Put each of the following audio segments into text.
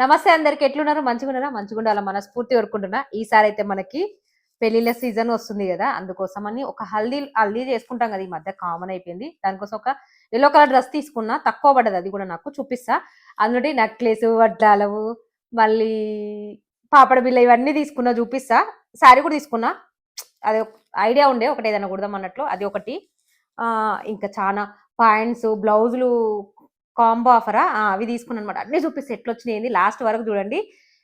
నమస్తే అందరికి, ఎట్లున్నారు? మంచిగున్నారా? మంచిగుండాల మనస్ఫూర్తి కోరుకుంటున్నా. ఈసారి అయితే మనకి పెళ్లిళ్ళ సీజన్ వస్తుంది కదా, అందుకోసమని ఒక హల్దీ చేసుకుంటాం కదా, ఈ మధ్య కామన్ అయిపోయింది. దానికోసం ఒక ఎల్లో కలర్ డ్రెస్ తీసుకున్నా, తక్కువ పడ్డది, అది కూడా నాకు చూపిస్తా. అందులో నెక్లెస్, వడ్డాలవు, మళ్ళీ పాపడ బిల్ల ఇవన్నీ తీసుకున్నా, చూపిస్తా. శారీ కూడా తీసుకున్నా, అది ఐడియా ఉండే ఒకటి ఏదైనా కుడదాం అన్నట్లు, అది ఒకటి. ఇంకా చాలా పాయింట్స్, బ్లౌజులు కాంబో ఆఫరా అవి తీసుకున్నాను అనమాట. అన్నీ చూపిస్తే ఎట్లొచ్చినాయి లాస్ట్ వరకు చూడండి.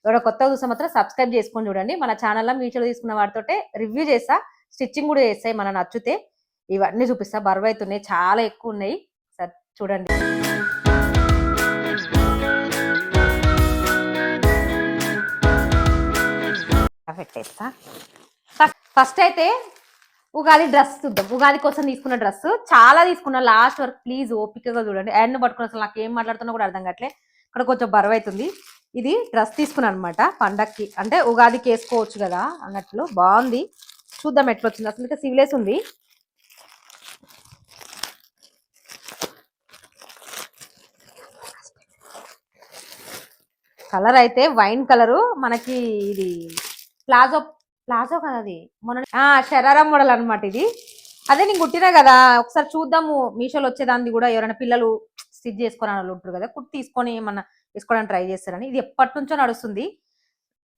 ఎవరో కొత్తగా చూస్తే మాత్రం సబ్స్క్రైబ్ చేసుకొని చూడండి. మన ఛానల్లో మీషోలో తీసుకున్న వాటితోటే రివ్యూ చేస్తా, స్టిచ్చింగ్ కూడా చేస్తాయి మన నచ్చితే. ఇవన్నీ చూపిస్తా, బరువు అవుతున్నాయి, చాలా ఎక్కువ ఉన్నాయి. సార్ చూడండి. పెట్టేస్తా. ఫస్ట్ అయితే ఉగాది డ్రెస్ చూద్దాం. ఉగాది కోసం తీసుకున్న డ్రెస్ చాలా తీసుకున్నా, లాస్ట్ వరకు ప్లీజ్ ఓపికగా చూడండి. అండ్ పట్టుకున్న అసలు నాకు ఏం మాట్లాడుతున్నా కూడా అర్థం కావట్లే. ఇక్కడ కొంచెం బరువు అవుతుంది. ఇది డ్రెస్ తీసుకున్నాను అనమాట, పండక్కి అంటే ఉగాదికి వేసుకోవచ్చు కదా అన్నట్లు. బాగుంది, చూద్దాం ఎట్లా వచ్చింది. అసలు ఇంకా సివిలేస్ ఉంది. కలర్ అయితే వైన్ కలరు, మనకి ఇది ప్లాజో ప్లాజో కదా అది, మొన్న షరారా మోడల్ అనమాట ఇది. అదే నేను కుట్టినా కదా, ఒకసారి చూద్దాము. మీషోలో వచ్చేదాన్ని కూడా ఎవరైనా పిల్లలు స్టిచ్ చేసుకోని వాళ్ళు ఉంటారు కదా, కుట్టి తీసుకొని ఏమన్నా వేసుకోవడానికి ట్రై చేస్తారని. ఇది ఎప్పటి నుంచో నడుస్తుంది,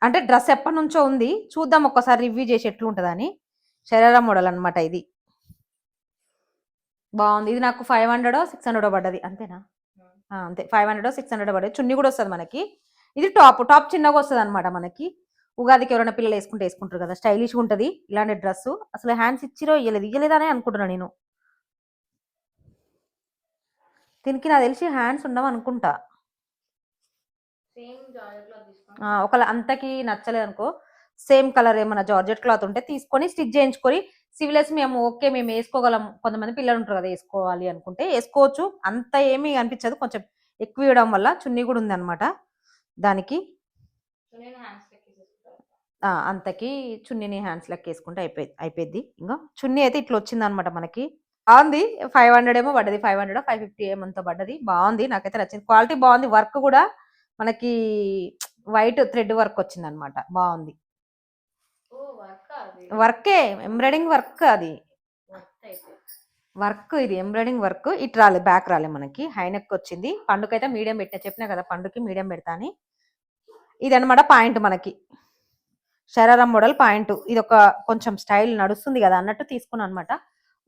అంటే డ్రెస్ ఎప్పటి నుంచో ఉంది. చూద్దాం ఒక్కసారి రివ్యూ చేసి ఎట్లుంటుందని. షరారా మోడల్ అనమాట ఇది. బాగుంది. ఇది నాకు 500 600 పడ్డది, అంతేనా? అంతే, 500 600 పడ్డది. చున్నీ కూడా వస్తుంది మనకి. ఇది టాప్ చిన్నగా వస్తుంది అనమాట మనకి. ఉగాదికి ఎవరైనా పిల్లలు వేసుకుంటారు కదా, స్టైలిష్గా ఉంటుంది ఇలాంటి డ్రెస్. అసలు హ్యాండ్స్ ఇచ్చిరో ఇయ్యలేదనే అనుకుంటున్నా నేను. దీనికి నాకు తెలిసి హ్యాండ్స్ ఉండవు అనుకుంటా. ఒకవేళ అంతకి నచ్చలేదు అనుకో, సేమ్ కలర్ ఏమన్నా జార్జెట్ క్లాత్ ఉంటే తీసుకొని స్టిచ్ చేయించుకొని సివిలెస్ మేము ఓకే మేము వేసుకోగలం. కొంతమంది పిల్లలు ఉంటారు కదా, వేసుకోవాలి అనుకుంటే వేసుకోవచ్చు. అంత ఏమీ అనిపించదు, కొంచెం ఎక్కువ ఇవ్వడం వల్ల. చున్నీ కూడా ఉంది అనమాట దానికి. అంతకి చున్నీని హ్యాండ్స్ లెక్క వేసుకుంటే అయిపోయింది. ఇంకా చున్నీ అయితే ఇట్లా వచ్చింది అనమాట మనకి. బాగుంది. 500 ఏమో పడ్డది, 500 550 ఏమంతా పడ్డది. బాగుంది, నాకైతే నచ్చింది. క్వాలిటీ బాగుంది. వర్క్ కూడా మనకి వైట్ థ్రెడ్ వర్క్ వచ్చింది అనమాట, బాగుంది. వర్కే, ఎంబ్రాయిడింగ్ వర్క్ అది. వర్క్ ఇది ఎంబ్రాయిడింగ్ వర్క్. ఇటు రాలే, బ్యాక్ రాలే మనకి. హైనెక్ వచ్చింది. పండుకైతే మీడియం పెట్టిన, చెప్పినా కదా పండుకి మీడియం పెడతా అని. ఇది అనమాట పాయింట్ మనకి, షరారా మోడల్ పాయింట్. ఇది ఒక కొంచెం స్టైల్ నడుస్తుంది కదా అన్నట్టు తీసుకున్నాను అనమాట.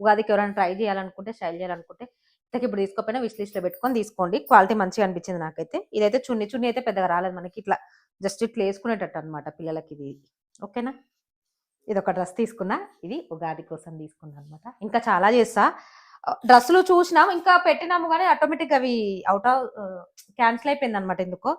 ఉగాదికి ఎవరైనా ట్రై చేయాలనుకుంటే, స్టైల్ చేయాలనుకుంటే ఇంతకు ఇప్పుడు తీసుకోకపోయినా విష్ లిస్ట్ లో పెట్టుకొని తీసుకోండి. క్వాలిటీ మంచిగా అనిపించింది నాకైతే. ఇదైతే చున్నీ అయితే పెద్దగా రాలేదు మనకి, ఇట్లా జస్ట్ ఇట్లా వేసుకునేటట్టు అనమాట పిల్లలకి ఇది. ఓకేనా? ఇది ఒక డ్రెస్ తీసుకున్నా, ఇది ఉగాది కోసం తీసుకున్నా అనమాట. ఇంకా చాలా చేస్తా. డ్రెస్సులు చూసినాం, ఇంకా పెట్టినాము కానీ ఆటోమేటిక్ అవి అవుట్ ఆఫ్ క్యాన్సిల్ అయిపోయింది అనమాట ఎందుకో.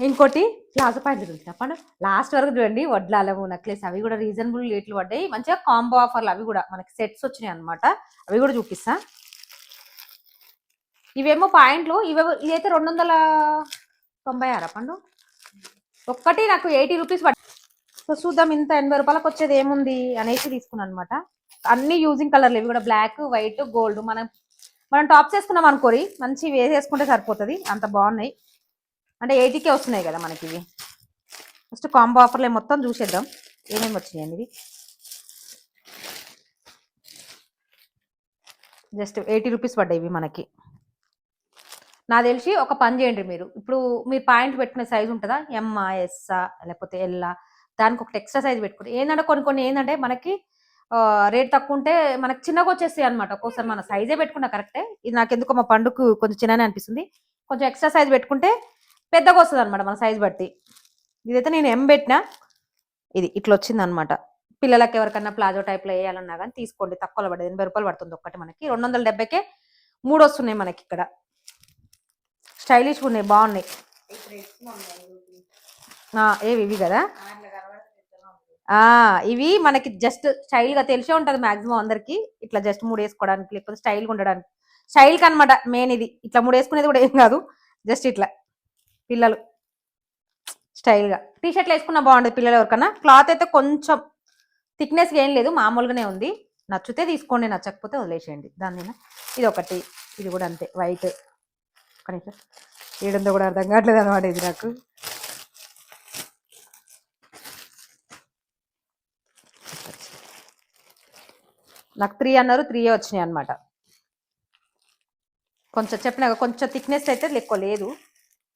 ఇంకోటి ప్లాజో పాయింట్ గురించి చెప్పండి, లాస్ట్ వరకు చూడండి. వడ్లాలము, నెక్లెస్ అవి కూడా రీజనబుల్ రేట్లు పడ్డాయి. మంచిగా కాంబో ఆఫర్లు అవి కూడా మనకి సెట్స్ వచ్చినాయి అనమాట. అవి కూడా చూపిస్తా. ఇవేమో పాయింట్లు, ఇదైతే 296 పండు. ఒక్కటి నాకు 80 రూపీస్ పడ్డాయి. సో చూద్దాం, ఇంత 80 రూపాయలకు వచ్చేది ఏముంది అనేసి తీసుకున్నాను అనమాట. అన్ని యూజింగ్ కలర్లు, ఇవి కూడా బ్లాక్, వైట్, గోల్డ్. మనం టాప్స్ వేసుకున్నాం అనుకోరి, మంచి వేసేసుకుంటే సరిపోతుంది, అంత బాగున్నాయి. అంటే 80కే వస్తున్నాయి కదా మనకి ఇవి. ఫస్ట్ కాంబో ఆఫర్లే మొత్తం చూసేద్దాం ఏమేమి వచ్చినాయి అనేది. జస్ట్ 80 రూపీస్ పడ్డాయి ఇవి మనకి. నాకు తెలిసి ఒక పని చేయండి మీరు. ఇప్పుడు మీరు పాయింట్ పెట్టుకునే సైజు ఉంటుందా, ఎంఆ, ఎస్ఆ, లేకపోతే ఎల్లా, దానికి ఒక ఎక్స్ట్రా సైజ్ పెట్టుకుంటే ఏంటంటే కొన్ని ఏంటంటే మనకి రేట్ తక్కువ ఉంటే మనకి చిన్నగా వచ్చేస్తాయి అనమాట. ఒక్కోసారి మన సైజే పెట్టుకున్నా కరెక్టే. ఇది నాకు ఎందుకో మా పండుకు కొంచెం చిన్ననే అనిపిస్తుంది. కొంచెం ఎక్స్ట్రా సైజ్ పెట్టుకుంటే పెద్దగా వస్తుంది అనమాట మన సైజ్ బట్టి. ఇదైతే నేను ఎం పెట్టినా, ఇది ఇట్లా వచ్చింది అనమాట. పిల్లలకి ఎవరికన్నా ప్లాజో టైప్లో వేయాలన్నా కానీ తీసుకోండి, తక్కువలో పడ్డది. 80 రూపాయలు పడుతుంది ఒక్కటి మనకి. 270కే 3 వస్తున్నాయి మనకి ఇక్కడ. స్టైలిష్గా ఉన్నాయి, బాగున్నాయి. ఏవి ఇవి కదా, ఇవి మనకి జస్ట్ స్టైల్గా తెలిసే ఉంటుంది మ్యాక్సిమం అందరికి. ఇట్లా జస్ట్ 3 వేసుకోవడానికి, లేకపోతే స్టైల్గా ఉండడానికి. స్టైల్కి అనమాట మెయిన్ ఇది. ఇట్లా 3 వేసుకునేది కూడా ఏం కాదు, జస్ట్ ఇట్లా పిల్లలు స్టైల్గా టీషర్ట్లు వేసుకున్నా బాగుంటుంది పిల్లలు ఎవరికన్నా. క్లాత్ అయితే కొంచెం థిక్నెస్గా ఏం లేదు, మామూలుగానే ఉంది. నచ్చితే తీసుకోండి, నచ్చకపోతే వదిలేసేయండి దాని మీద. ఇది ఒకటి, ఇది కూడా అంతే వైట్. ఏడుందో కూడా అర్థం కావట్లేదు అనమాట ఇది నాకు. నాకు 3 అన్నారు, 3 వచ్చినాయి అనమాట. కొంచెం చెప్పినా కొంచెం థిక్నెస్ అయితే ఎక్కువ లేదు,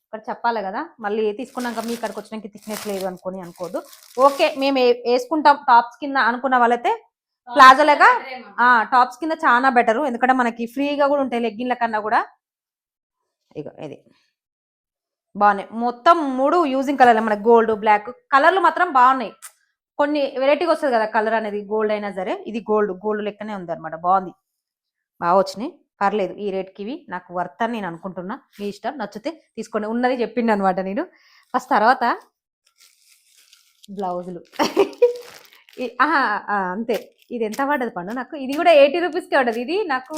ఇక్కడ చెప్పాలి కదా, మళ్ళీ తీసుకున్నాక మీ ఇక్కడికి వచ్చినాక థిక్నెస్ లేదు అనుకోదు. ఓకే, మేము వేసుకుంటాం టాప్స్ కింద అనుకున్న వాళ్ళైతే ప్లాజోలేగా టాప్స్ కింద చాలా బెటరు, ఎందుకంటే మనకి ఫ్రీగా కూడా ఉంటాయి లెగ్గిన్ల కన్నా కూడా. ఇగో ఇది బాగున్నాయి మొత్తం 3 యూజింగ్ కలర్, మనకి గోల్డ్ బ్లాక్ కలర్లు మాత్రం బాగున్నాయి. కొన్ని వెరైటీగా వస్తుంది కదా కలర్ అనేది, గోల్డ్ అయినా సరే ఇది గోల్డ్ లెక్కనే ఉంది అనమాట. బాగుంది, బాగా వచ్చినాయి, పర్లేదు. ఈ రేట్కి ఇవి నాకు వర్త్ అని నేను అనుకుంటున్నా. మీ ఇష్టం, నచ్చితే తీసుకోండి. ఉన్నది చెప్పింది అనమాట నేను ఫస్ట్. తర్వాత బ్లౌజులు అంతే. ఇది ఎంత పడ్డది పండు నాకు? ఇది కూడా 80 రూపీస్కే పడ్డది. ఇది నాకు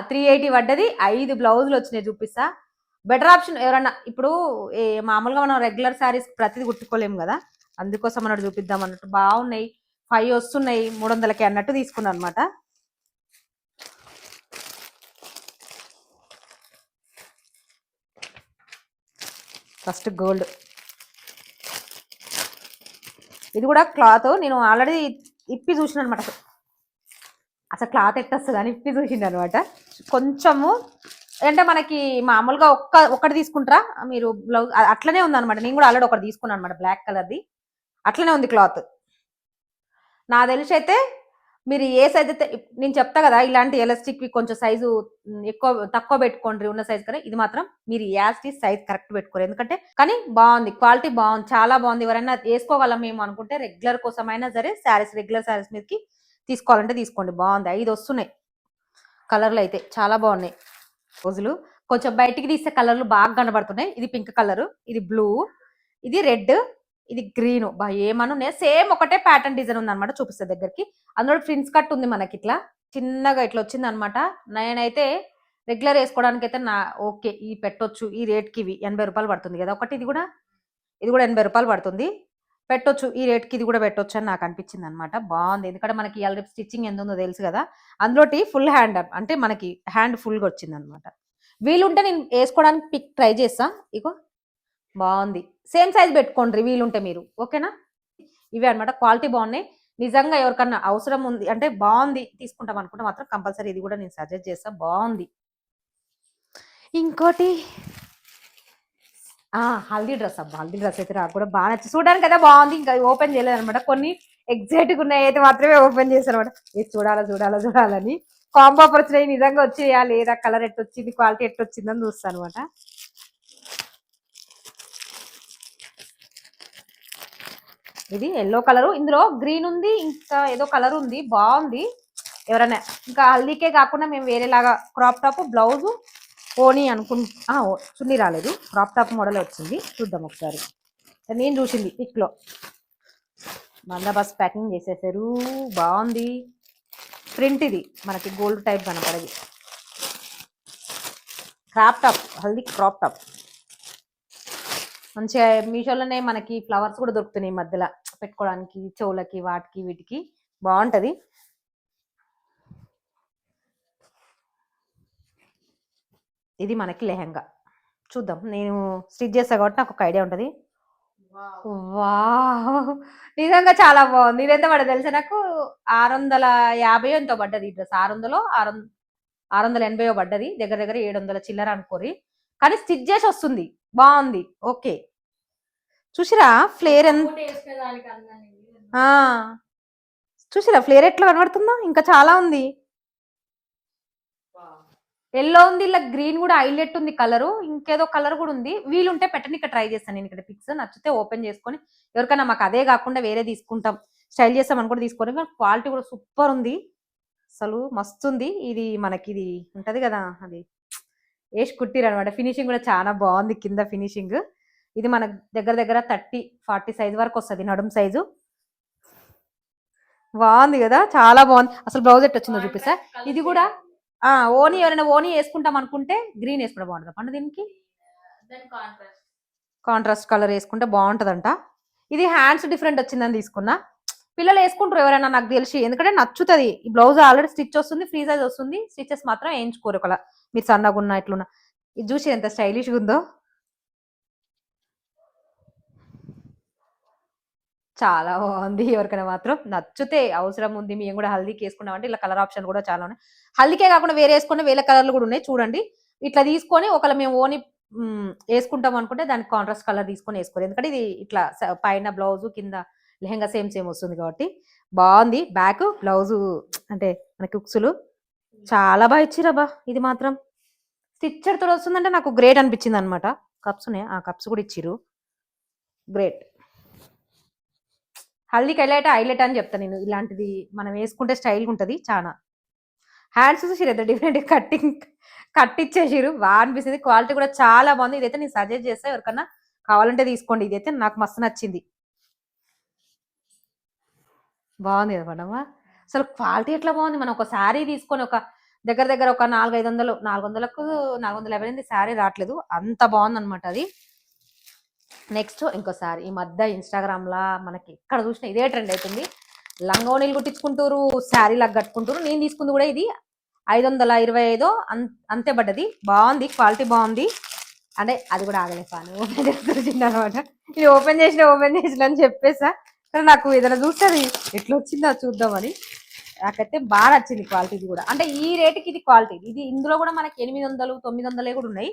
380 పడ్డది. 5 బ్లౌజులు వచ్చినాయి, చూపిస్తా. బెటర్ ఆప్షన్ ఎవరన్నా ఇప్పుడు మామూలుగా మనం రెగ్యులర్ శారీస్ ప్రతిదీ కుట్టుకోలేము కదా, అందుకోసం అన్నట్టు చూపిద్దాం అన్నట్టు. బాగున్నాయి, 5 వస్తున్నాయి 300కి అన్నట్టు తీసుకున్నాను అనమాట. ఫస్ట్ గోల్డ్, ఇది కూడా క్లాత్ నేను ఆల్రెడీ ఇప్పి చూసిన అనమాట. అసలు క్లాత్ ఎట్టొస్తుంది అని ఇప్పి చూసింది అనమాట. కొంచెము అంటే మనకి మామూలుగా ఒక్కటి తీసుకుంటారా మీరు బ్లౌజ్, అట్లనే ఉంది అనమాట. నేను కూడా ఆల్రెడీ ఒకటి తీసుకున్నాను అనమాట, బ్లాక్ కలర్ది. అట్లనే ఉంది క్లాత్. నా తెలిసి అయితే మీరు ఏ సైజ్ అయితే నేను చెప్తా కదా, ఇలాంటి ఎలాస్టిక్వి కొంచెం సైజు తక్కువ పెట్టుకోండి ఉన్న సైజ్ కన్నా. ఇది మాత్రం మీరు యాస్టి సైజ్ కరెక్ట్ పెట్టుకోరు, ఎందుకంటే కానీ బాగుంది, క్వాలిటీ బాగుంది, చాలా బాగుంది. ఎవరైనా వేసుకోగలం మేము అనుకుంటే రెగ్యులర్ కోసమైనా సరే రెగ్యులర్ శారీస్ మీదకి తీసుకోవాలంటే తీసుకోండి. బాగుంది, 5 వస్తున్నాయి కలర్లు అయితే చాలా బాగున్నాయి. రోజులు కొంచెం బయటికి తీసే కలర్లు బాగా కనబడుతున్నాయి. ఇది పింక్ కలర్, ఇది బ్లూ, ఇది రెడ్, ఇది గ్రీన్. బా ఏమన్నా సేమ్ ఒకటే ప్యాటర్న్ డిజైన్ ఉంది అనమాట. చూపిస్తే దగ్గరికి, అందులో ప్రిన్స్ కట్ ఉంది మనకి, ఇట్లా చిన్నగా ఇట్లా వచ్చింది అనమాట. నేనైతే రెగ్యులర్ వేసుకోవడానికి అయితే ఓకే, ఈ పెట్టొచ్చు. ఈ రేట్కి ఇవి 80 రూపాయలు పడుతుంది కదా ఒకటి. ఇది కూడా 80 రూపాయలు పడుతుంది, పెట్టొచ్చు. ఈ రేట్కి ఇది కూడా పెట్టొచ్చు అని నాకు అనిపించింది అనమాట. బాగుంది, ఎందుకంటే మనకి రేపు స్టిచ్చింగ్ ఎంత ఉందో తెలుసు కదా. అందులోటి ఫుల్ హ్యాండ్ అంటే మనకి హ్యాండ్ ఫుల్గా వచ్చింది అనమాట. వీలుంటే నేను వేసుకోవడానికి పిక్ ట్రై చేస్తా. ఇగో బాగుంది, సేమ్ సైజ్ పెట్టుకోండి వీలుంటే మీరు, ఓకేనా. ఇవే అనమాట, క్వాలిటీ బాగున్నాయి. నిజంగా ఎవరికన్నా అవసరం ఉంది అంటే బాగుంది తీసుకుంటాం అనుకుంటే మాత్రం కంపల్సరీ ఇది కూడా నేను సజెస్ట్ చేస్తా, బాగుంది. ఇంకోటి హల్దీ డ్రెస్. అబ్బా హల్దీ డ్రెస్ అయితే నాకు కూడా బాగా నచ్చి, చూడడానికి అయితే బాగుంది. ఇంకా ఓపెన్ చేయలేదు అనమాట, కొన్ని ఎగ్జైట్గా ఉన్నాయి అయితే మాత్రమే ఓపెన్ చేశాను అనమాట. ఇది చూడాలని. కాంబో ఆఫర్ వచ్చినాయి, నిజంగా వచ్చేయా లేదా, కలర్ ఎట్టొచ్చింది, క్వాలిటీ ఎట్టొచ్చింది అని చూస్తాను అనమాట. ఇది ఎల్లో కలరు, ఇందులో గ్రీన్ ఉంది, ఇంకా ఏదో కలర్ ఉంది, బాగుంది. ఎవరైనా ఇంకా హల్దీకే కాకుండా మేము వేరేలాగా క్రాప్ టాప్ బ్లౌజు ఓని చున్నీ రాలేదు, క్రాప్ టాప్ మోడల్ వచ్చింది. చూద్దాం ఒకసారి. నేను చూసింది పిక్లో బందోబస్తు ప్యాకింగ్ చేసేసారు, బాగుంది. ప్రింట్ ఇది మనకి గోల్డ్ టైప్ కనపడది. Crop top, haldi crop top. మంచిగా మీషోలోనే మనకి ఫ్లవర్స్ కూడా దొరుకుతున్నాయి మధ్యలో పెట్టుకోవడానికి, చెవులకి వాటికి వీటికి బాగుంటది. ఇది మనకి లెహంగా. చూద్దాం, నేను స్టిచ్ చేస్తా కాబట్టి నాకు ఒక ఐడియా ఉంటుంది. వావ్, నిజంగా చాలా బాగుంది. ఇది ఎంత పడ్డది తెలుసా నాకు? 650 ఎంతో పడ్డది ఈ డ్రెస్. 680 పడ్డది, దగ్గర దగ్గర 700 చిల్లర అనుకోరి. కానీ స్టిచ్ చేసి వస్తుంది, బాగుంది. ఓకే, చూసిరా ఫ్లేర్ చూసిరా ఫ్లేర్ ఎట్లా కనబడుతుందో. ఇంకా చాలా ఉంది, ఎల్లో ఉంది, ఇలా గ్రీన్ కూడా హైలైట్ ఉంది కలరు, ఇంకేదో కలర్ కూడా ఉంది. వీలుంటే పెట్టని ఇక్కడ ట్రై చేస్తాను నేను. ఇక్కడ పిక్స్ నచ్చితే ఓపెన్ చేసుకొని ఎవరికైనా మాకు అదే కాకుండా వేరే తీసుకుంటాం, స్టైల్ చేస్తాం అని కూడా తీసుకొని. క్వాలిటీ కూడా సూపర్ ఉంది, అసలు మస్తు ఉంది. ఇది మనకి ఇది ఉంటది కదా, అది వేసి కుట్టిరు అనమాట. ఫినిషింగ్ కూడా చాలా బాగుంది కింద ఫినిషింగ్. ఇది మన దగ్గర దగ్గర 30-40 సైజ్ వరకు వస్తుంది, నడుము సైజు. బాగుంది కదా, చాలా బాగుంది. అసలు బ్లౌజ్ ఎట్ వచ్చిందో చూపిస్తా. ఇది కూడా ఓనీ, ఎవరైనా ఓనీ వేసుకుంటాం అనుకుంటే గ్రీన్ వేసుకుంటే బాగుంటుంది పండు. దీనికి కాంట్రాస్ట్ కలర్ వేసుకుంటే బాగుంటుందంట. ఇది హ్యాండ్స్ డిఫరెంట్ వచ్చిందని తీసుకున్నా, పిల్లలు వేసుకుంటారు ఎవరైనా నాకు తెలిసి, ఎందుకంటే నచ్చుతుంది. ఈ బ్లౌజ్ ఆల్రెడీ స్టిచ్ వస్తుంది, ఫ్రీ సైజ్ వస్తుంది, స్టిచెస్ మాత్రం వేయించుకోరు ఒకలా మీరు సన్నగా ఉన్న ఇట్లున్న. ఇది చూసి ఎంత స్టైలిష్గా ఉందో, చాలా బాగుంది. ఎవరికైనా మాత్రం నచ్చితే అవసరం ఉంది, మేము కూడా హల్దీకి వేసుకున్నామంటే ఇలా కలర్ ఆప్షన్ కూడా చాలా ఉన్నాయి. హల్దీకే కాకుండా వేరే వేసుకునే వేరే కలర్లు కూడా ఉన్నాయి చూడండి. ఇట్లా తీసుకొని ఒకవేళ మేము ఓని వేసుకుంటాం అనుకుంటే దానికి కాంట్రాస్ట్ కలర్ తీసుకొని వేసుకోవాలి, ఎందుకంటే ఇది ఇట్లా పైన బ్లౌజు కింద లెహంగా సేమ్ సేమ్ వస్తుంది కాబట్టి బాగుంది. బ్యాక్ బ్లౌజు అంటే మనకి ఉక్సులు చాలా బాగా ఇచ్చిరబ్బా. ఇది మాత్రం స్టిచ్చర్ తో వస్తుందంటే నాకు గ్రేట్ అనిపించింది అనమాట. కప్స్ ఉన్నాయి, ఆ కప్స్ కూడా ఇచ్చిరు, గ్రేట్. హల్దీకి హైలైట్ అని చెప్తాను నేను. ఇలాంటిది మనం వేసుకుంటే స్టైల్గా ఉంటుంది చాలా. హ్యాండ్స్ చూసిరు ఎంత డిఫరెంట్ కట్ ఇచ్చేసిరు, బాగా అనిపిస్తుంది. క్వాలిటీ కూడా చాలా బాగుంది. ఇదైతే నేను సజెస్ట్ చేస్తా, ఎవరికన్నా కావాలంటే తీసుకోండి. ఇదైతే నాకు మస్తు నచ్చింది, బాగుంది కదా మేడమా. అసలు క్వాలిటీ ఎట్లా బాగుంది. మనం ఒక శారీ తీసుకొని ఒక దగ్గర ఒక 400-500, 400కు 450 శారీ రావట్లేదు, అంత బాగుంది అనమాట అది. నెక్స్ట్ ఇంకోసారి ఈ మధ్య ఇన్స్టాగ్రామ్లో మనకి ఎక్కడ చూసినా ఇదే ట్రెండ్ అవుతుంది. లంగోనీలు కుట్టించుకుంటారు, శారీలకు కట్టుకుంటారు. నేను తీసుకుంది కూడా ఇది 525 అంతే పడ్డది. బాగుంది, క్వాలిటీ బాగుంది. అంటే అది కూడా ఆగలే పాను ఓపెన్ చేస్తుంది అనమాట. నేను ఓపెన్ చేసిన అని చెప్పేసా, కానీ నాకు ఏదైనా చూస్తుంది ఎట్లా వచ్చిందో చూద్దామని. నాకైతే బాగా నచ్చింది క్వాలిటీ కూడా. అంటే ఈ రేటుకి ఇది క్వాలిటీ, ఇది ఇందులో కూడా మనకి 800-900 కూడా ఉన్నాయి.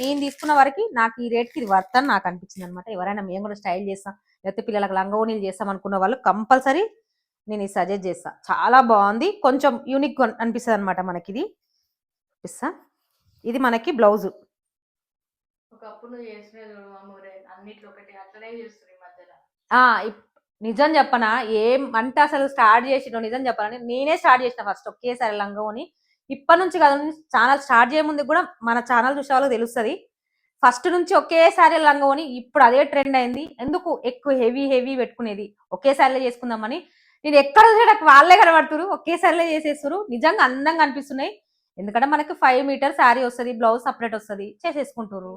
నేను తీసుకున్న వరకు నాకు ఈ రేట్కి ఇది వర్త్ అని నాకు అనిపించింది అనమాట. ఎవరైనా మేము కూడా స్టైల్ చేస్తాం, లేకపోతే పిల్లలకు లంగోనీలు చేస్తాం అనుకున్న వాళ్ళు కంపల్సరీ నేను ఇది సజెస్ట్ చేస్తా. చాలా బాగుంది, కొంచెం యూనిక్ అనిపిస్తుంది అనమాట మనకి. ఇది చూపిస్తా, ఇది మనకి బ్లౌజు. నిజం చెప్పనా, ఏం అంటే అసలు స్టార్ట్ చేసిన నిజం చెప్పనా, నేనే స్టార్ట్ చేసిన ఫస్ట్ ఒకేసారి లంగోని. ఇప్పటి నుంచి కాదు, ఛానల్ స్టార్ట్ చేయ ముందు కూడా మన ఛానల్ చూసే వాళ్ళకి తెలుస్తుంది. ఫస్ట్ నుంచి ఒకేసారి లంగోని, ఇప్పుడు అదే ట్రెండ్ అయింది. ఎందుకు ఎక్కువ హెవీ పెట్టుకునేది, ఒకేసారిలో చేసుకుందామని. నేను ఎక్కడ చూసేటప్పుడు వాళ్ళే కనబడుతురు, ఒకేసారిలో చేసేస్తారు. నిజంగా అందంగా అనిపిస్తున్నాయి, ఎందుకంటే మనకి 5 మీటర్ శారీ వస్తుంది, బ్లౌజ్ సపరేట్ వస్తుంది, చేసేసుకుంటారు.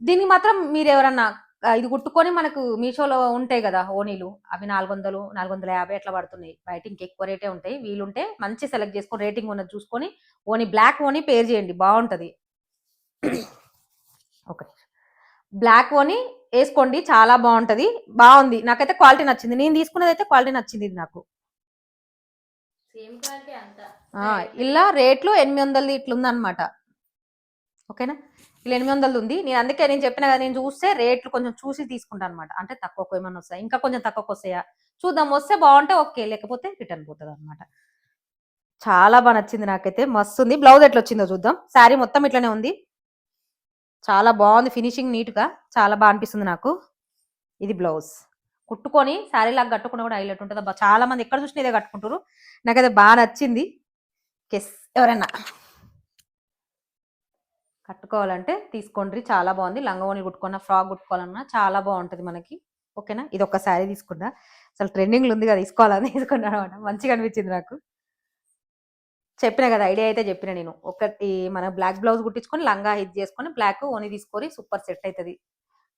దీనికి మాత్రం మీరు ఎవరన్నా ఇది కుట్టుకొని మనకు మీషోలో ఉంటాయి కదా ఓనీలు, అవి 400-450 అట్లా పడుతున్నాయి. బయట ఇంకెక్కువ రేటే ఉంటాయి. వీలుంటే మంచి సెలెక్ట్ చేసుకొని రేటింగ్ ఉన్నది చూసుకొని ఓనీ బ్లాక్ ఓనీ పేర్ చేయండి, బాగుంటుంది. ఓకే, బ్లాక్ ఓనీ వేసుకోండి, చాలా బాగుంటది. బాగుంది, నాకైతే క్వాలిటీ నచ్చింది. నేను తీసుకున్నది అయితే క్వాలిటీ నచ్చింది ఇది నాకు. ఇలా రేట్లు 800 ఇట్లుందనమాట. ఓకేనా, ఇలా 800 ఉంది. నేను అందుకే నేను చెప్పిన కదా, నేను చూస్తే రేట్లు కొంచెం చూసి తీసుకుంటాను అనమాట. అంటే తక్కువ ఏమన్నా వస్తాయి, ఇంకా కొంచెం తక్కువకి వస్తాయా చూద్దాం, వస్తే బాగుంటే ఓకే, లేకపోతే రిటర్న్ పోతుంది అనమాట. చాలా బాగా నచ్చింది నాకైతే, మస్తు ఉంది. బ్లౌజ్ ఎట్లా వచ్చిందో చూద్దాం. శారీ మొత్తం ఇట్లానే ఉంది, చాలా బాగుంది, ఫినిషింగ్ నీట్గా చాలా బాగా అనిపిస్తుంది నాకు. ఇది బ్లౌజ్ కుట్టుకొని శారీ లాగా కట్టుకుని కూడా హైలైట్ ఉంటుంది. చాలా మంది ఎక్కడ చూసినా ఇదే కట్టుకుంటారు, నాకైతే బాగా నచ్చింది. కెస్ ఎవరైనా కట్టుకోవాలంటే తీసుకోండి, చాలా బాగుంది. లంగవోని కుట్టుకున్న, ఫ్రాక్ కుట్టుకోవాలన్నా చాలా బాగుంటుంది మనకి. ఓకేనా, ఇది ఒక శారీ తీసుకున్నా, అసలు ట్రెండింగ్లో ఉంది కదా, తీసుకోవాలని తీసుకున్నా అనమాట. మంచిగా అనిపించింది నాకు. చెప్పిన కదా ఐడియా అయితే చెప్పిన నేను. ఒకటి మన బ్లాక్ బ్లౌజ్ కుట్టించుకొని లంగా ఇది చేసుకొని బ్లాక్ ఓని తీసుకొని సూపర్ సెట్ అవుతుంది.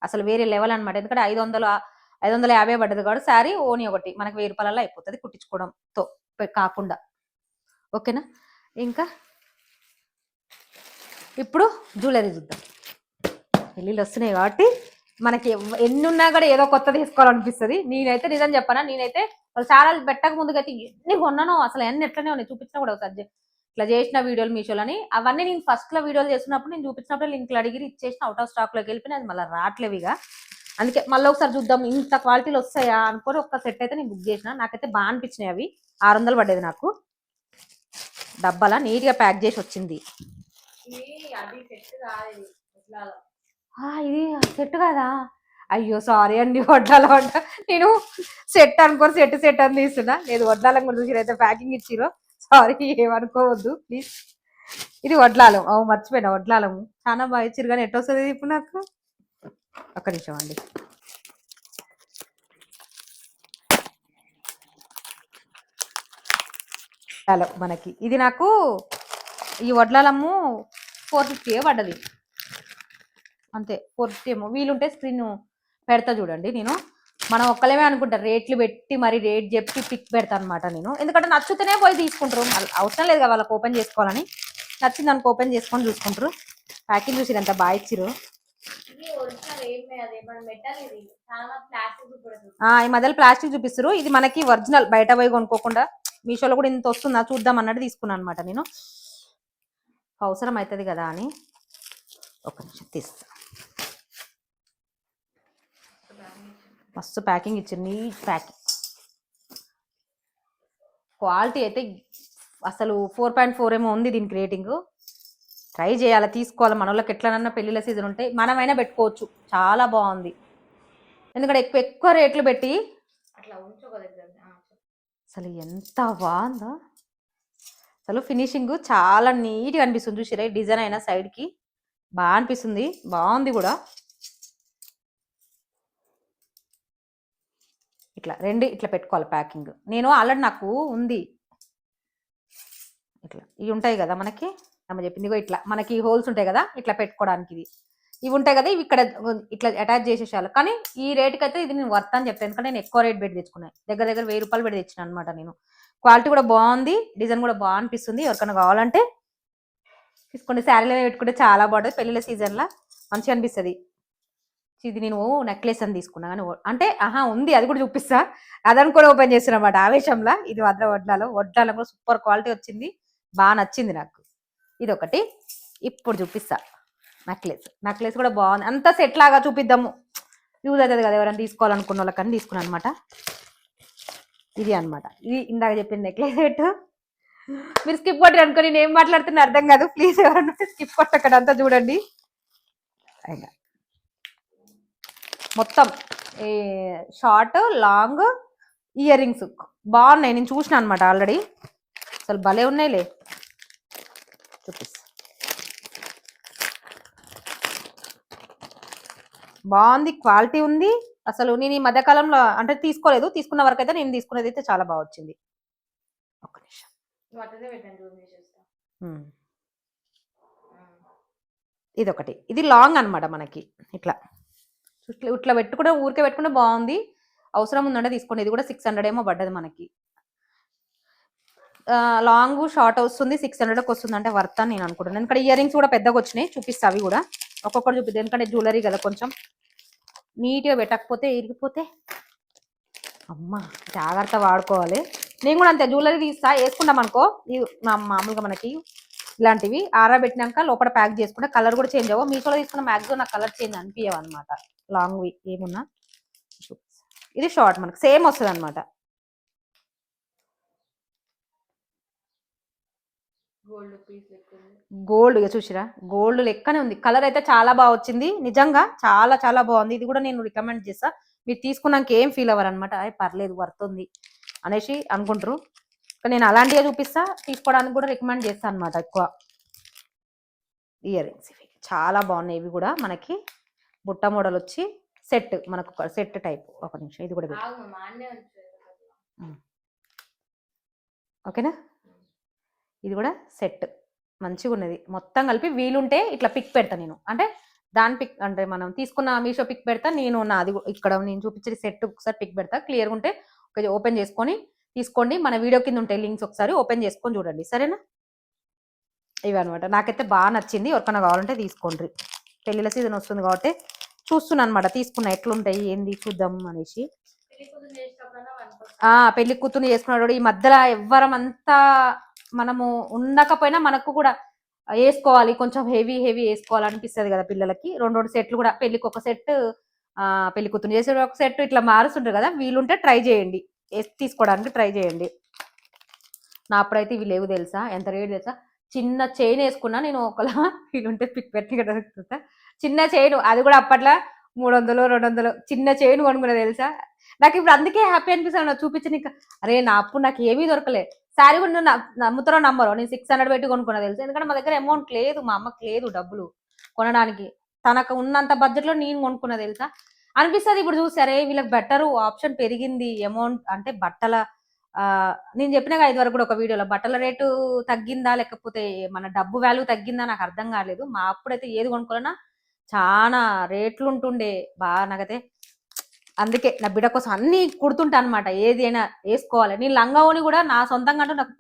అసలు వేరే లెవెల్ అనమాట. ఎందుకంటే 550 పడ్డది కాబట్టి శారీ ఓని ఒకటి మనకి 1000 రూపాయలలో అయిపోతుంది కుట్టించుకోవడంతో కాకుండా. ఓకేనా, ఇంకా ఇప్పుడు జ్యువెలరీ చూద్దాం. పెళ్ళిళ్ళు వస్తున్నాయి కాబట్టి మనకి ఎన్ని ఉన్నా కూడా ఏదో కొత్త తీసుకోవాలనిపిస్తుంది. నేనైతే నిజం చెప్పనా, నేనైతే చాలా పెట్టక ముందుకైతే ఎన్ని కొన్నానో, అసలు ఎన్ని ఎట్లనే ఉన్నాయి చూపించినా కూడా ఒకసారి ఇట్లా చేసిన వీడియోలు మీషోలని. అవన్నీ నేను ఫస్ట్ లో వీడియోలు చేస్తున్నప్పుడు నేను చూపించినప్పుడు లింక్లు అడిగి ఇచ్చేసిన, అవుట్ ఆఫ్ స్టాక్ లోకి వెళ్ళిపోయినా, అది మళ్ళీ రావట్లేవు ఇక. అందుకే మళ్ళీ ఒకసారి చూద్దాం ఇంత క్వాలిటీలు వస్తాయా అనుకొని ఒక్క సెట్ అయితే నేను బుక్ చేసిన. నాకైతే బాగా అనిపించినాయి అవి. 600 పడ్డది నాకు. డబ్బాలా నీట్గా ప్యాక్ చేసి వచ్చింది. ఇది సెట్ కదా, అయ్యో సారీ అండి, వడ్డాల నేను సెట్ అనుకోని సెట్ అని తీస్తున్నా. లేదు వడ్డాలం కూడా చూసి అయితే ప్యాకింగ్ ఇచ్చిరో, సారీ ఏమనుకోవద్దు ప్లీజ్. ఇది వడ్లాలం, మర్చిపోయినా, వడ్లాలము చాలా బాగా ఇచ్చిరు. కానీ ఎట్ట వస్తుంది ఇప్పుడు నాకు, ఒక్క నిమిషం అండి. మనకి ఇది నాకు ఈ వడ్లాలము 450 పడ్డది అంతే, 450 ఏమో. వీలుంటే స్క్రీన్ పెడతా చూడండి నేను. మనం ఒక్కలేమే అనుకుంటారు రేట్లు పెట్టి మరి రేట్ చెప్పి పిక్ పెడతాను అనమాట నేను. ఎందుకంటే నచ్చుతూనే పోయి తీసుకుంటారు, అవసరం లేదు కదా వాళ్ళకి ఓపెన్ చేసుకోవాలని. నచ్చింది దానికి ఓపెన్ చేసుకొని చూసుకుంటారు. ప్యాకింగ్ చూసి ఎంత బాగా ఇచ్చిరు. ఈ మధ్యలో ప్లాస్టిక్ చూపిస్తారు. ఇది మనకి ఒరిజినల్, బయట పోయి కొనుక్కోకుండా మీషోలో కూడా ఇంత వస్తుందా చూద్దాం అన్నట్టు తీసుకున్నాను అనమాట నేను. అవసరం అవుతుంది కదా అని ఒక నిమిషం తీస్తా. మస్తు ప్యాకింగ్ ఇచ్చింది, నీట్ ప్యాకింగ్. క్వాలిటీ అయితే అసలు 4.4 ఏమో ఉంది దీనికి రేటింగ్. ట్రై చేయాలి, తీసుకోవాలి. మన వాళ్ళకి ఎట్లనన్నా పెళ్ళిళ్ళ సీజన్ ఉంటే మనమైనా పెట్టుకోవచ్చు. చాలా బాగుంది. ఎందుకంటే ఎక్కువ ఎక్కువ రేట్లు పెట్టి అట్లా అసలు ఎంత బాగుందో. అసలు ఫినిషింగ్ చాలా నీట్గా అనిపిస్తుంది. చూసిరా డిజైన్ అయినా సైడ్కి బాగా అనిపిస్తుంది, బాగుంది కూడా. ఇట్లా రెండు ఇట్లా పెట్టుకోవాలి ప్యాకింగ్. నేను ఆల్రెడీ నాకు ఉంది ఇట్లా, ఇవి ఉంటాయి కదా మనకి, అమ్మ చెప్పింది ఇట్లా మనకి హోల్స్ ఉంటాయి కదా ఇట్లా పెట్టుకోవడానికి. ఇవి ఉంటాయి కదా, ఇవి ఇక్కడ ఇట్లా అటాచ్ చేసేసాను. కానీ ఈ రేట్కి అయితే ఇది నేను వర్త్ అని చెప్తాను, ఎందుకంటే నేను ఎక్కువ రేట్ పెట్టి తెచ్చుకున్నాను. దగ్గర దగ్గర 1000 రూపాయలు పెట్టి తెచ్చిన అనమాట నేను. క్వాలిటీ కూడా బాగుంది, డిజైన్ కూడా బాగా అనిపిస్తుంది. ఎవరికైనా కావాలంటే తీసుకోండి. శారీలో పెట్టుకుంటే చాలా బాగుంటుంది, పెళ్ళిళ్ళ సీజన్లో మంచిగా అనిపిస్తుంది. ఇది నేను నెక్లెస్ అని తీసుకున్నా కానీ అంటే ఉంది, అది కూడా చూపిస్తా. అదని కూడా ఓపెన్ చేస్తున్నమాట ఆవేశంలో. ఇది వడ్లలో కూడా సూపర్ క్వాలిటీ వచ్చింది, బాగా నచ్చింది నాకు. ఇది ఒకటి ఇప్పుడు చూపిస్తా. నెక్లెస్ కూడా బాగుంది. అంతా సెట్ లాగా చూపిద్దాము, యూజ్ అవుతుంది కదా ఎవరైనా తీసుకోవాలనుకున్న వాళ్ళకని తీసుకున్నాను అనమాట. ఇది అనమాట, ఇది ఇందాక చెప్పిన నెక్లెస్ సెట్. మీరు స్కిప్ కొట్టి అనుకో, నేను ఏం మాట్లాడుతున్నా అర్థం కాదు. ప్లీజ్ ఎవరన్నా స్కిప్ కొట్టక్కడ అంతా చూడండి. మొత్తం షార్ట్ లాంగ్ ఇయర్ రింగ్స్ బాగున్నాయి, నేను చూసిన అనమాట ఆల్రెడీ. అసలు భలే ఉన్నాయిలే, చూపిస్తా. బాగుంది, క్వాలిటీ ఉంది. అసలు నేను ఈ మధ్యకాలంలో అంటే తీసుకోలేదు, తీసుకున్న వరకు అయితే నేను తీసుకునేది అయితే చాలా బాగా వచ్చింది. ఒక్క నిమిషం, ఇది ఒకటి. ఇది లాంగ్ అనమాట మనకి, ఇట్లా ఇట్లా పెట్టుకుంటే ఊరికే పెట్టుకుంటే బాగుంది. అవసరం ఉందంటే తీసుకోండి. ఇది కూడా 600 ఏమో పడ్డది మనకి. లాంగ్ షార్ట్ వస్తుంది, 600కి వస్తుంది అంటే వర్త్ అని నేను అనుకుంటున్నాను. ఎందుకంటే ఇయర్ రింగ్స్ కూడా పెద్దగా వచ్చినాయి, చూపిస్తా అవి కూడా ఒక్కొక్కటి చూపిద్దాం. ఎందుకంటే జ్యువెలరీ కదా, కొంచెం నీట్గా పెట్టకపోతే ఇరిగిపోతే అమ్మ జాగ్రత్త వాడుకోవాలి. నేను కూడా అంతే, జ్యువెలరీ తీస్తా వేసుకుంటాం అనుకో, మామూలుగా మనకి ఇలాంటివి ఆరబెట్టినాక లోపల ప్యాక్ చేసుకుంటే కలర్ కూడా చేంజ్ అవ్వ. మీషోలో తీసుకున్న మ్యాక్సిమం నాకు కలర్ చేంజ్ అనిపించవు అనమాట, లాంగ్వి ఏమున్నా. ఇది షార్ట్ మనకు సేమ్ వస్తుంది అనమాట. గోల్డ్ ఇక చూసిరా, గోల్డ్ లెక్కనే ఉంది. కలర్ అయితే చాలా బాగా వచ్చింది, నిజంగా చాలా చాలా బాగుంది. ఇది కూడా నేను రికమెండ్ చేస్తా. మీరు తీసుకున్నాక ఏం ఫీల్ అవ్వరు అనమాట, పర్లేదు వర్త్ ఉంది అనేసి అనుకుంటారు. నేను అలాంటివే చూపిస్తా, తీసుకోవడానికి కూడా రికమెండ్ చేస్తాను అనమాట ఎక్కువ. ఇయర్ రింగ్స్ ఇవి చాలా బాగున్నాయి. ఇవి కూడా మనకి బుట్ట మోడల్ వచ్చి సెట్, మనకు ఒక సెట్ టైప్. ఒక నిమిషం, ఇది కూడా ఓకేనా. ఇది కూడా సెట్ మంచిగా ఉన్నది, మొత్తం కలిపి. వీలుంటే ఇట్లా పిక్ పెడతా నేను, అంటే దాని పిక్ అంటే మనం తీసుకున్న మీషో పిక్ పెడతా నేను. అది ఇక్కడ నేను చూపించేది సెట్ ఒకసారి పిక్ పెడతా, క్లియర్గా ఉంటే ఓపెన్ చేసుకొని తీసుకోండి. మన వీడియో కింద ఉంటాయి లింక్స్, ఒకసారి ఓపెన్ చేసుకొని చూడండి, సరేనా. ఇవి అనమాట, నాకైతే బాగా నచ్చింది. ఎవరికైనా కావాలంటే తీసుకోండి, పెళ్ళిళ్ళ సీజన్ వస్తుంది కాబట్టి చూస్తున్నాను అనమాట, తీసుకున్నా ఎట్లుంటాయి ఏంది చూద్దాం అనేసి. పెళ్లి కూతురు చేసుకున్నాడు ఈ మధ్యలో ఎవ్వరం అంతా మనము ఉండకపోయినా మనకు కూడా వేసుకోవాలి, కొంచెం హెవీ హెవీ వేసుకోవాలనిపిస్తుంది కదా పిల్లలకి. రెండు సెట్లు కూడా, పెళ్లికి ఒక సెట్, పెళ్లి కూతురు చేసే ఒక సెట్, ఇట్లా మారుస్తుంటారు కదా. వీలుంటే ట్రై చేయండి, తీసుకోవడానికి ట్రై చేయండి. నా అప్పుడైతే ఇవి లేవు తెలుసా, ఎంత రేట్ తెలుసా. చిన్న చైన్ వేసుకున్నా నేను, ఒకలా వీలుంటే పిక్ పెట్టి కదా. చిన్న చైన్, అది కూడా అప్పట్లో 300 200 చిన్న చైన్ కొనుక్కున్నా తెలుసా. నాకు ఇప్పుడు అందుకే హ్యాపీ అనిపిస్తాను చూపించనీక. అరే నా అప్పుడు నాకు ఏమీ దొరకలే. శారీ కూడా నమ్ముతారో నమ్మరో, నేను 600 పెట్టి కొనుక్కున్నా తెలుసు. ఎందుకంటే మా దగ్గర అమౌంట్ లేదు, మా అమ్మకి లేదు డబ్బులు కొనడానికి. తనకు ఉన్నంత బడ్జెట్లో నేను కొనుక్కున్నా తెలుసా. అనిపిస్తుంది ఇప్పుడు చూసారే, వీళ్ళకి బెటర్ ఆప్షన్ పెరిగింది. అమౌంట్ అంటే బట్టల నేను చెప్పిన 5 వరకు కూడా ఒక వీడియోలో, బట్టల రేటు తగ్గిందా లేకపోతే మన డబ్బు వాల్యూ తగ్గిందా నాకు అర్థం కాలేదు. మా అప్పుడైతే ఏది కొనుక్కోవాలన్నా చాలా రేట్లు ఉంటుండే బాగా. నాకైతే అందుకే నా బిడ్డ కోసం అన్ని కుడుతుంటా అనమాట. ఏది అయినా వేసుకోవాలి. నేను లంగా ఓని కూడా నా సొంతంగా అంటూ నాకు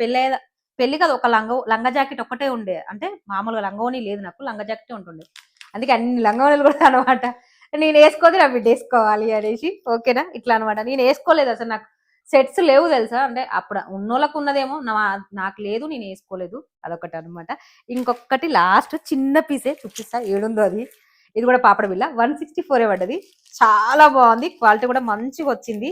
పెళ్లి కదా, ఒక లంగా జాకెట్ ఒక్కటే ఉండే, అంటే మామూలుగా లంగా ఓని లేదు నాకు, లంగా జాకెటే ఉంటుండే. అందుకే అన్ని లంగా ఓనీలు కూడా అనమాట. నేను వేసుకోదు నా బిడ్డ వేసుకోవాలి అనేసి, ఓకేనా, ఇట్లా అనమాట. నేను వేసుకోలేదు అసలు, నాకు సెట్స్ లేవు తెలుసా, అంటే అప్పుడు ఉన్నోళ్ళకు ఉన్నదేమో నాకు లేదు, నేను వేసుకోలేదు. అదొకటి అనమాట. ఇంకొకటి లాస్ట్ చిన్న పీసే చూపిస్తా, ఏడుందో అది. ఇది కూడా పాపడ బిల్ల 164 పడ్డది. చాలా బాగుంది, క్వాలిటీ కూడా మంచిగా వచ్చింది.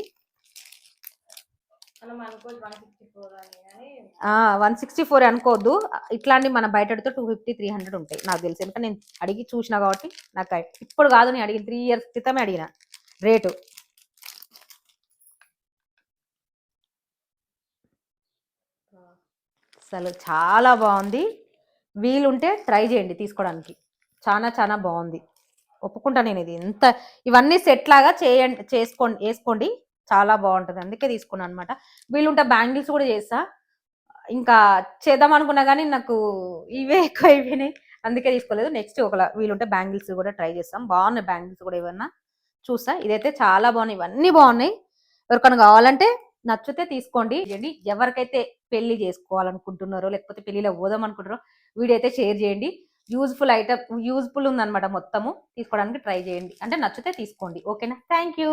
164 అనుకోవద్దు, ఇట్లాంటి మన బయటతో 250-300 ఉంటాయి నాకు తెలిసి, ఎందుకంటే నేను అడిగి చూసినా కాబట్టి నాకు ఇప్పుడు కాదు, నేను అడిగిన 3 years క్రితమే అడిగిన రేటు. అసలు చాలా బాగుంది, వీలుంటే ట్రై చేయండి తీసుకోవడానికి, చాలా చాలా బాగుంది, ఒప్పుకుంటా నేను. ఇది ఎంత, ఇవన్నీ సెట్ లాగా వేసుకోండి, చాలా బాగుంటుంది, అందుకే తీసుకున్నాను అనమాట. వీలుంటే బ్యాంగిల్స్ కూడా చేస్తా, ఇంకా చేద్దాం అనుకున్నా కానీ నాకు ఇవే ఎక్కువ అయిపోయినాయి, అందుకే తీసుకోలేదు. నెక్స్ట్ వీలుంటే బ్యాంగిల్స్ కూడా ట్రై చేస్తాం, బాగున్నాయి బ్యాంగిల్స్ కూడా, ఏమన్నా చూస్తా. ఇదైతే చాలా బాగున్నాయి, ఇవన్నీ బాగున్నాయి. ఎవరికైనా కావాలంటే నచ్చితే తీసుకోండి. ఎవరికైతే పెళ్లి చేసుకోవాలనుకుంటున్నారో, లేకపోతే పెళ్లిలో పోదాం అనుకుంటారో వీడియో అయితే షేర్ చేయండి. యూజ్ఫుల్ ఉందన్నమాట, మొత్తము తీసుకోవడానికి ట్రై చేయండి, అంటే నచ్చితే తీసుకోండి. ఓకేనా, థ్యాంక్ యూ.